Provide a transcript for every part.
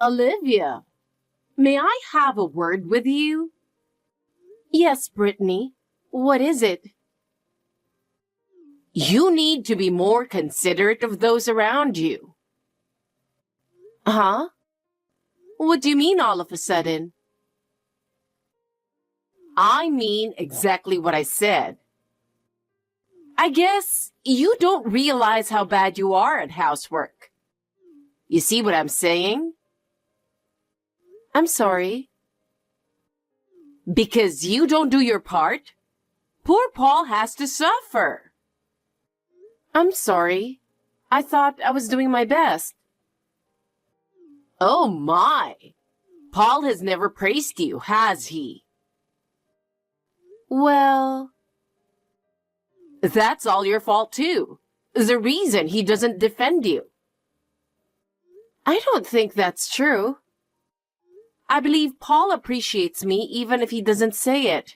Olivia, may I have a word with you? Yes, Brittany. What is it? You need to be more considerate of those around you. Huh? What do you mean all of a sudden? I mean exactly what I said. I guess you don't realize how bad you are at housework. You see what I'm saying? I'm sorry. Because you don't do your part, poor Paul has to suffer. I'm sorry. I thought I was doing my best. Oh my! Paul has never praised you, has he? Well, that's all your fault too. The reason he doesn't defend you. I don't think that's true. I believe Paul appreciates me even if he doesn't say it.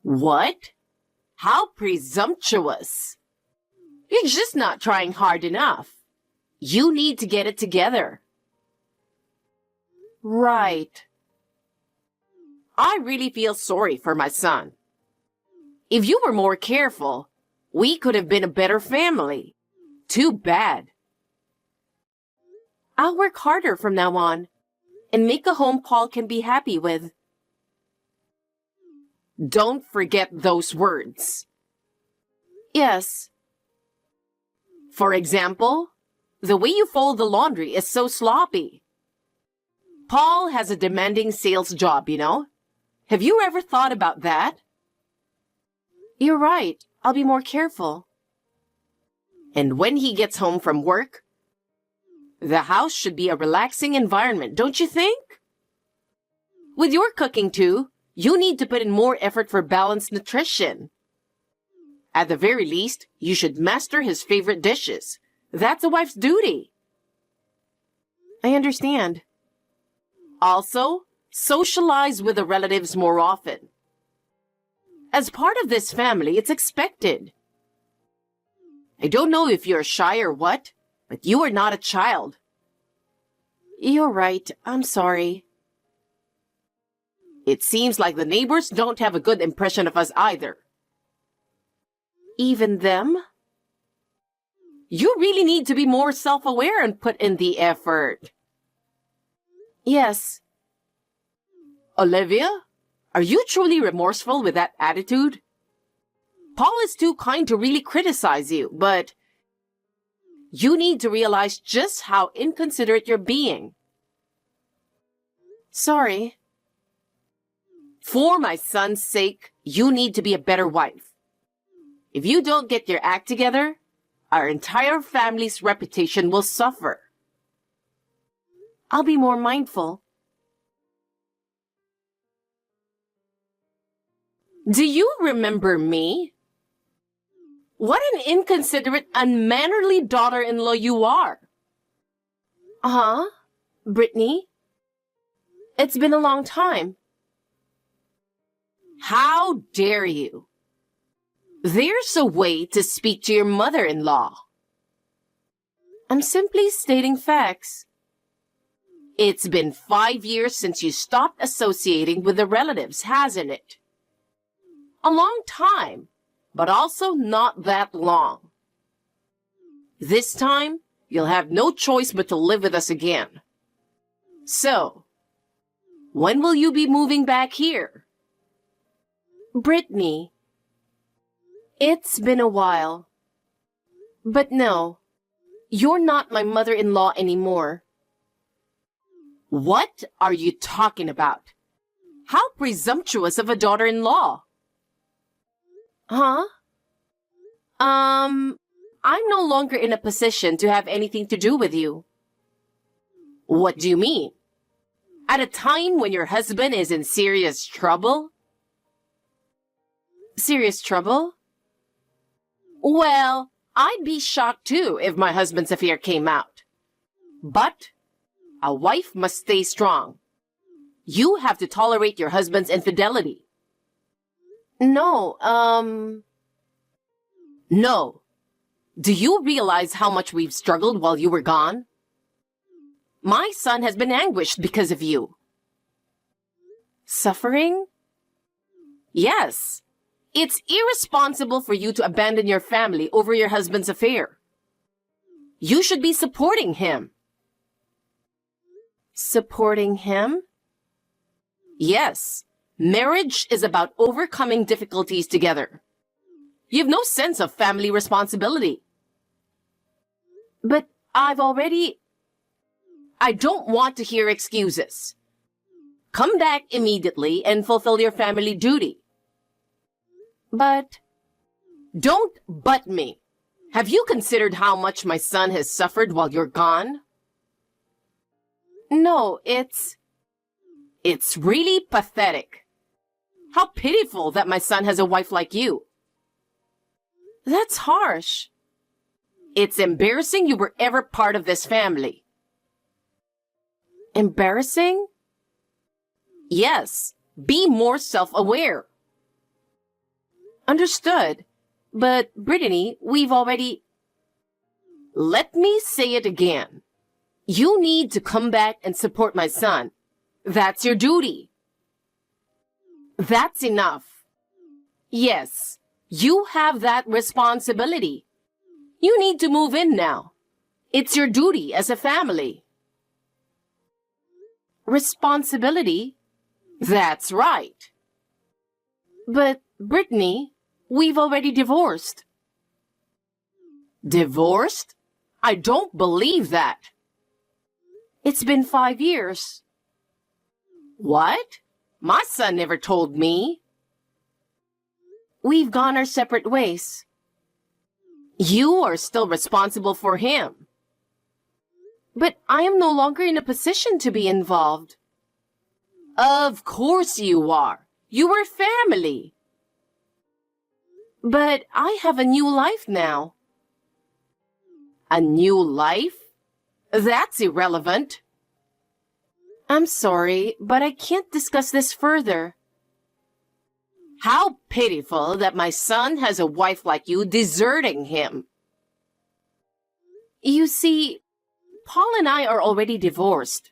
What? How presumptuous! You're just not trying hard enough. You need to get it together. Right. I really feel sorry for my son. If you were more careful, we could have been a better family. Too bad. I'll work harder from now on and make a home Paul can be happy with. Don't forget those words. Yes. For example, the way you fold the laundry is so sloppy. Paul has a demanding sales job, you know. Have you ever thought about that? You're right. I'll be more careful. And when he gets home from work, the house should be a relaxing environment, don't you think? With your cooking too, you need to put in more effort for balanced nutrition. At the very least, you should master his favorite dishes. That's a wife's duty. I understand. Also, socialize with the relatives more often. As part of this family, it's expected. I don't know if you're shy or what, but you are not a child. You're right. I'm sorry. It seems like the neighbors don't have a good impression of us either. Even them? You really need to be more self-aware and put in the effort. Yes. Olivia, are you truly remorseful with that attitude? Paul is too kind to really criticize you, but you need to realize just how inconsiderate you're being. Sorry. For my son's sake, you need to be a better wife. If you don't get your act together, our entire family's reputation will suffer. I'll be more mindful. Do you remember me? What an inconsiderate, unmannerly daughter-in-law you are. Uh-huh, Brittany. It's been a long time. How dare you? There's a way to speak to your mother-in-law. I'm simply stating facts. It's been 5 years since you stopped associating with the relatives, hasn't it? A long time, but also not that long. This time, you'll have no choice but to live with us again. So, when will you be moving back here? Brittany, it's been a while. But no, you're not my mother-in-law anymore. What are you talking about? How presumptuous of a daughter-in-law? Huh? I'm no longer in a position to have anything to do with you. What do you mean? At a time when your husband is in serious trouble? Serious trouble? Well, I'd be shocked too if my husband's affair came out. But a wife must stay strong. You have to tolerate your husband's infidelity. No. Do you realize how much we've struggled while you were gone? My son has been anguished because of you. Suffering? Yes. It's irresponsible for you to abandon your family over your husband's affair. You should be supporting him. Supporting him? Yes. Marriage is about overcoming difficulties together. You have no sense of family responsibility. But I don't want to hear excuses. Come back immediately and fulfill your family duty. But don't butt me. Have you considered how much my son has suffered while you're gone? No, it's really pathetic. How pitiful that my son has a wife like you. That's harsh. It's embarrassing you were ever part of this family. Embarrassing? Yes, be more self-aware. Understood. But, Brittany, Let me say it again. You need to come back and support my son. That's your duty. That's enough. Yes, you have that responsibility. You need to move in now. It's your duty as a family. Responsibility? That's right. But, Brittany, we've already divorced. Divorced? I don't believe that. It's been 5 years. What? My son never told me. We've gone our separate ways. You are still responsible for him. But I am no longer in a position to be involved. Of course you are. You were family. But I have a new life now. A new life? That's irrelevant. I'm sorry, but I can't discuss this further. How pitiful that my son has a wife like you deserting him. You see, Paul and I are already divorced.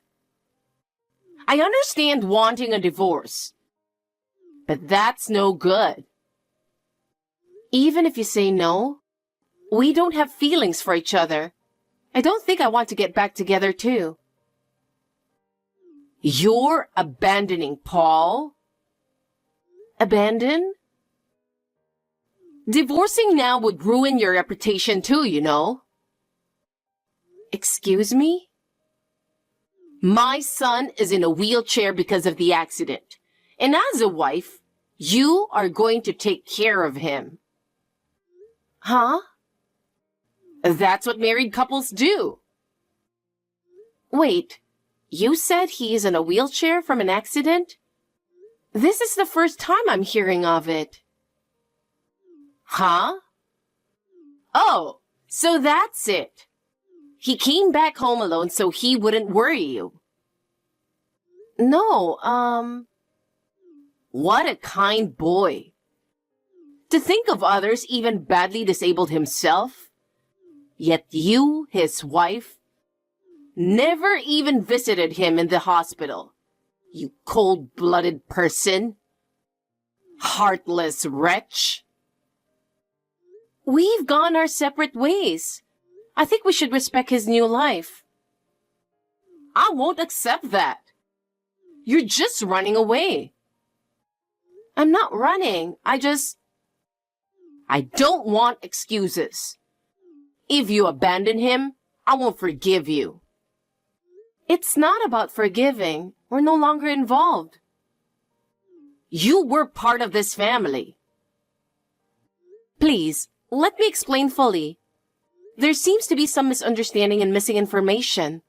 I understand wanting a divorce, but that's no good. Even if you say no, we don't have feelings for each other. I don't think I want to get back together too. You're abandoning Paul? Abandon? Divorcing now would ruin your reputation too, you know. Excuse me? My son is in a wheelchair because of the accident. And as a wife, you are going to take care of him. Huh? That's what married couples do. Wait, you said he is in a wheelchair from an accident? This is the first time I'm hearing of it. Huh? Oh, so that's it. He came back home alone so he wouldn't worry you. No, what a kind boy. To think of others even badly disabled himself, yet you, his wife, never even visited him in the hospital. You cold-blooded person. Heartless wretch. We've gone our separate ways. I think we should respect his new life. I won't accept that. You're just running away. I'm not running. I don't want excuses. If you abandon him, I won't forgive you. It's not about forgiving. We're no longer involved. You were part of this family. Please, let me explain fully. There seems to be some misunderstanding and missing information.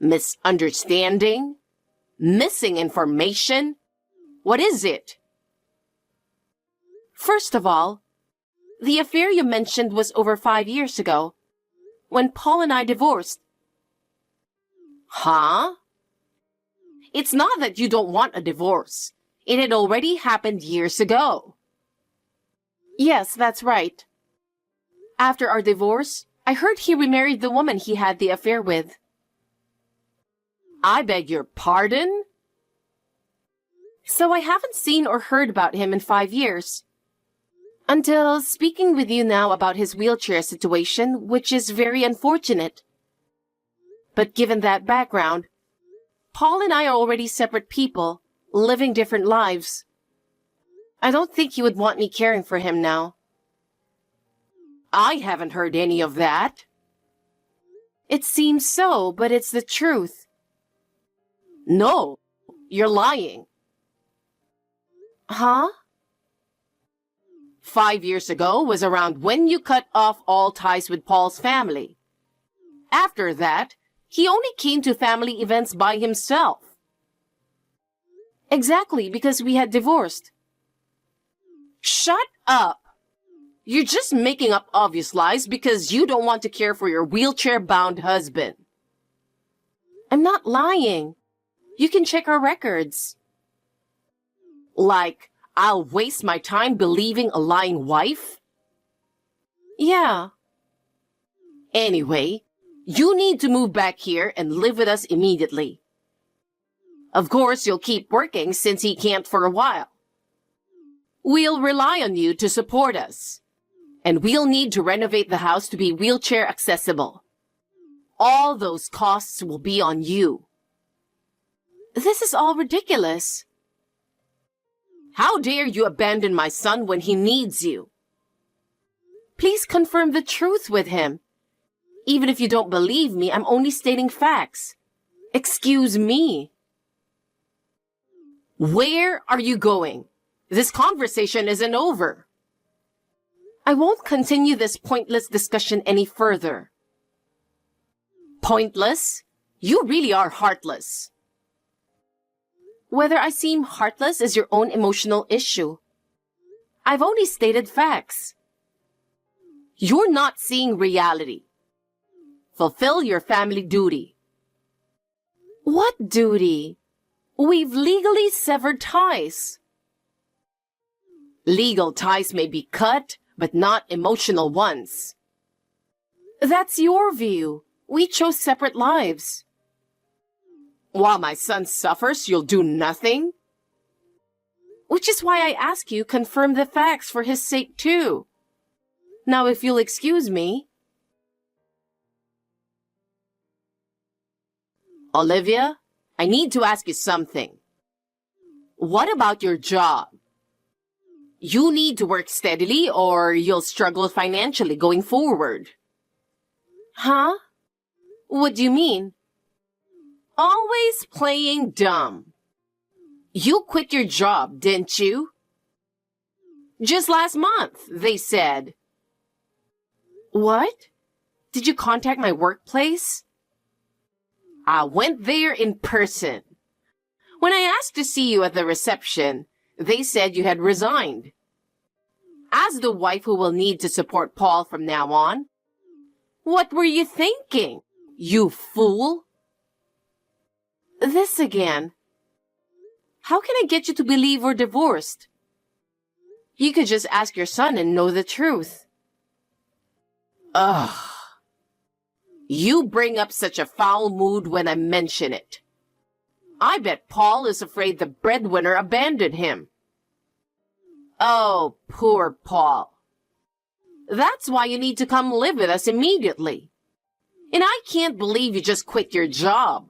Misunderstanding? Missing information? What is it? First of all, the affair you mentioned was over 5 years ago, when Paul and I divorced. Huh? It's not that you don't want a divorce. It had already happened years ago. Yes, that's right. After our divorce, I heard he remarried the woman he had the affair with. I beg your pardon? So I haven't seen or heard about him in 5 years. Until speaking with you now about his wheelchair situation, which is very unfortunate. But given that background, Paul and I are already separate people, living different lives. I don't think he would want me caring for him now. I haven't heard any of that. It seems so, but it's the truth. No, you're lying. Huh? 5 years ago was around when you cut off all ties with Paul's family. After that, he only came to family events by himself. Exactly, because we had divorced. Shut up! You're just making up obvious lies because you don't want to care for your wheelchair-bound husband. I'm not lying. You can check our records. Like, I'll waste my time believing a lying wife? Yeah. Anyway, you need to move back here and live with us immediately. Of course, you'll keep working since he can't for a while. We'll rely on you to support us. And we'll need to renovate the house to be wheelchair accessible. All those costs will be on you. This is all ridiculous. How dare you abandon my son when he needs you? Please confirm the truth with him. Even if you don't believe me, I'm only stating facts. Excuse me. Where are you going? This conversation isn't over. I won't continue this pointless discussion any further. Pointless? You really are heartless. Whether I seem heartless is your own emotional issue. I've only stated facts. You're not seeing reality. Fulfill your family duty. What duty? We've legally severed ties. Legal ties may be cut, but not emotional ones. That's your view. We chose separate lives. While my son suffers, you'll do nothing? Which is why I ask you confirm the facts for his sake too. Now if you'll excuse me. Olivia, I need to ask you something. What about your job? You need to work steadily or you'll struggle financially going forward. Huh? What do you mean? Always playing dumb. You quit your job, didn't you? Just last month, they said. What? Did you contact my workplace? I went there in person. When I asked to see you at the reception, they said you had resigned. As the wife who will need to support Paul from now on, what were you thinking, you fool? This again. How can I get you to believe we're divorced? You could just ask your son and know the truth. Ugh. You bring up such a foul mood when I mention it. I bet Paul is afraid the breadwinner abandoned him. Oh, poor Paul. That's why you need to come live with us immediately. And I can't believe you just quit your job.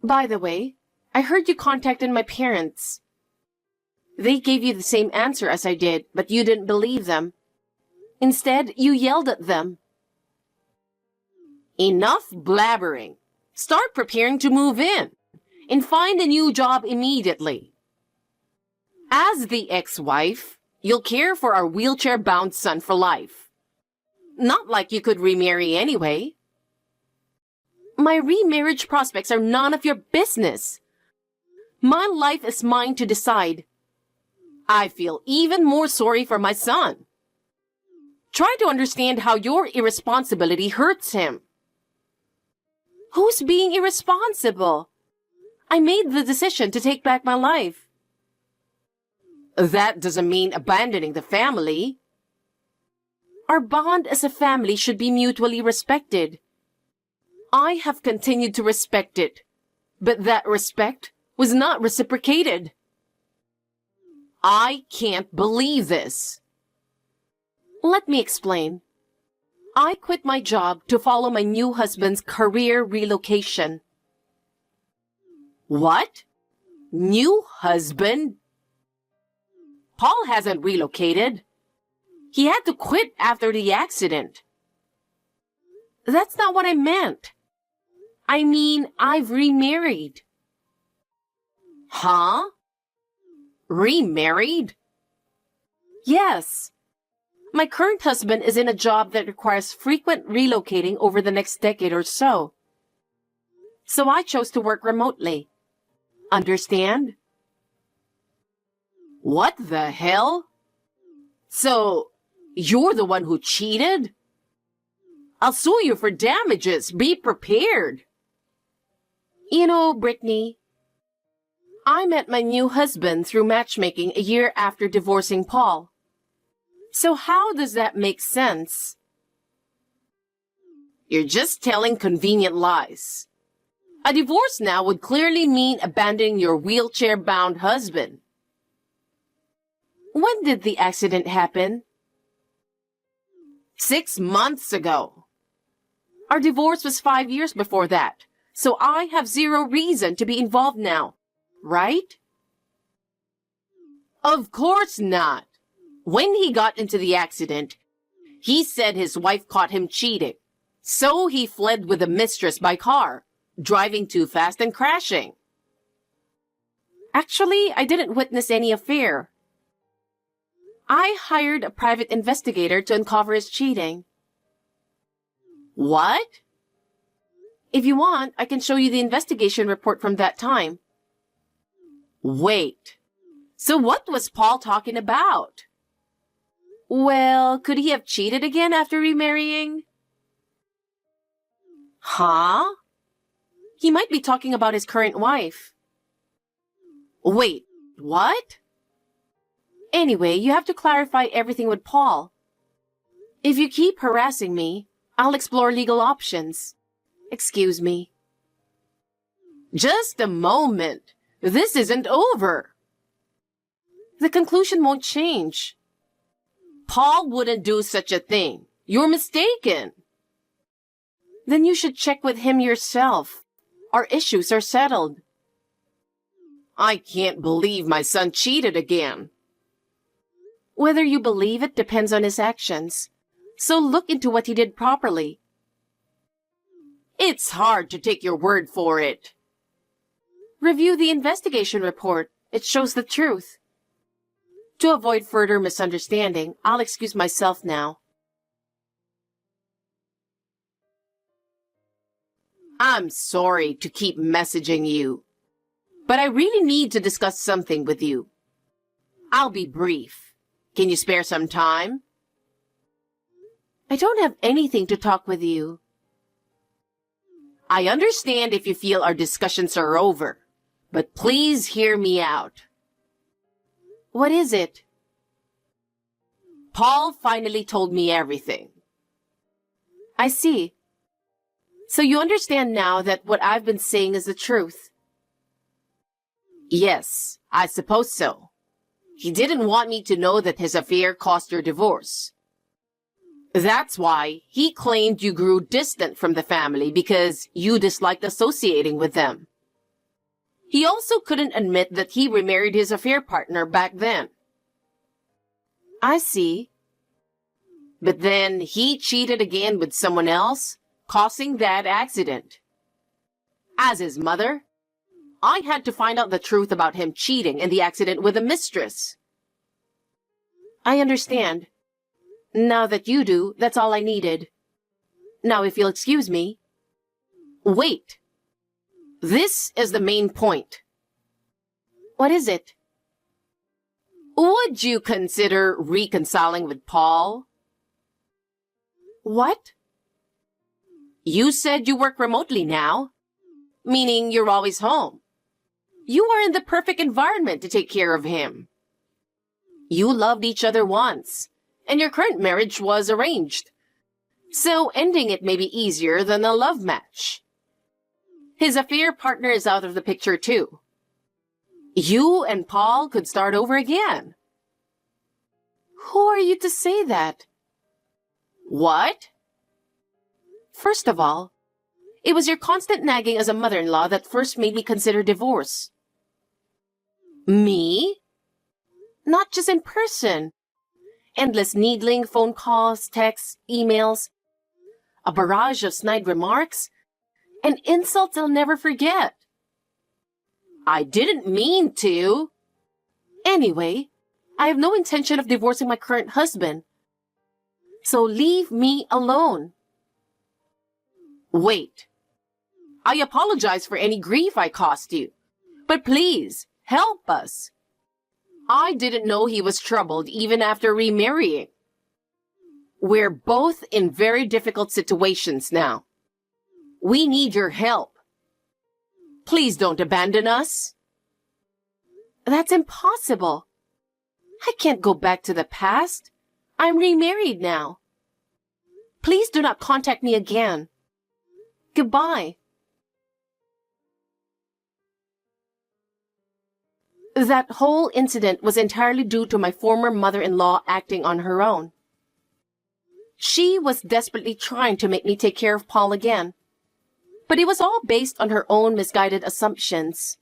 By the way, I heard you contacted my parents. They gave you the same answer as I did, but you didn't believe them. Instead, you yelled at them. Enough blabbering. Start preparing to move in and find a new job immediately. As the ex-wife, you'll care for our wheelchair-bound son for life. Not like you could remarry anyway. My remarriage prospects are none of your business. My life is mine to decide. I feel even more sorry for my son. Try to understand how your irresponsibility hurts him. Who's being irresponsible? I made the decision to take back my life. That doesn't mean abandoning the family. Our bond as a family should be mutually respected. I have continued to respect it, but that respect was not reciprocated. I can't believe this. Let me explain. I quit my job to follow my new husband's career relocation. What? New husband? Paul hasn't relocated. He had to quit after the accident. That's not what I meant. I mean, I've remarried. Huh? Remarried? Yes. My current husband is in a job that requires frequent relocating over the next decade or so. So I chose to work remotely. Understand? What the hell? So, you're the one who cheated? I'll sue you for damages. Be prepared. You know, Brittany, I met my new husband through matchmaking a year after divorcing Paul. So how does that make sense? You're just telling convenient lies. A divorce now would clearly mean abandoning your wheelchair-bound husband. When did the accident happen? 6 months ago. Our divorce was 5 years before that, so I have zero reason to be involved now, right? Of course not. When he got into the accident, he said his wife caught him cheating, so he fled with the mistress by car, driving too fast and crashing. Actually, I didn't witness any affair. I hired a private investigator to uncover his cheating. What? If you want, I can show you the investigation report from that time. Wait. So what was Paul talking about? Well, could he have cheated again after remarrying? Huh? He might be talking about his current wife. Wait, what? Anyway, you have to clarify everything with Paul. If you keep harassing me, I'll explore legal options. Excuse me. Just a moment. This isn't over. The conclusion won't change. Paul wouldn't do such a thing. You're mistaken. Then you should check with him yourself. Our issues are settled. I can't believe my son cheated again. Whether you believe it depends on his actions. So look into what he did properly. It's hard to take your word for it. Review the investigation report. It shows the truth. To avoid further misunderstanding, I'll excuse myself now. I'm sorry to keep messaging you, but I really need to discuss something with you. I'll be brief. Can you spare some time? I don't have anything to talk with you. I understand if you feel our discussions are over, but please hear me out. What is it? Paul finally told me everything. I see. So you understand now that what I've been saying is the truth? Yes, I suppose so. He didn't want me to know that his affair caused your divorce. That's why he claimed you grew distant from the family because you disliked associating with them. He also couldn't admit that he remarried his affair partner back then. I see. But then he cheated again with someone else, causing that accident. As his mother, I had to find out the truth about him cheating and the accident with a mistress. I understand. Now that you do, that's all I needed. Now, if you'll excuse me. Wait. This is the main point. What is it? Would you consider reconciling with Paul? What? You said you work remotely now, meaning you're always home. You are in the perfect environment to take care of him. You loved each other once, and your current marriage was arranged. So ending it may be easier than a love match. His affair partner is out of the picture too. You and Paul could start over again. Who are you to say that? What? First of all, it was your constant nagging as a mother-in-law that first made me consider divorce. Me? Not just in person. Endless needling, phone calls, texts, emails, a barrage of snide remarks, and insults I'll never forget. I didn't mean to. Anyway, I have no intention of divorcing my current husband. So leave me alone. Wait. I apologize for any grief I caused you, but please, help us. I didn't know he was troubled even after remarrying. We're both in very difficult situations now. We need your help. Please don't abandon us. That's impossible. I can't go back to the past. I'm remarried now. Please do not contact me again. Goodbye. That whole incident was entirely due to my former mother-in-law acting on her own. She was desperately trying to make me take care of Paul again, but it was all based on her own misguided assumptions.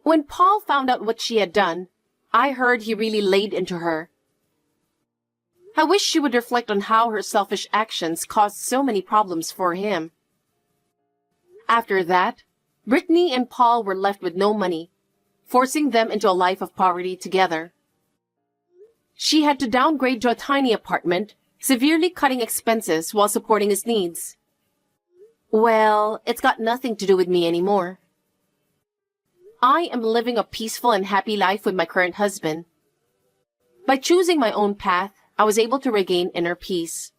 When Paul found out what she had done, I heard he really laid into her. I wish she would reflect on how her selfish actions caused so many problems for him. After that, Brittany and Paul were left with no money, forcing them into a life of poverty together. She had to downgrade to a tiny apartment, severely cutting expenses while supporting his needs. Well, it's got nothing to do with me anymore. I am living a peaceful and happy life with my current husband. By choosing my own path, I was able to regain inner peace.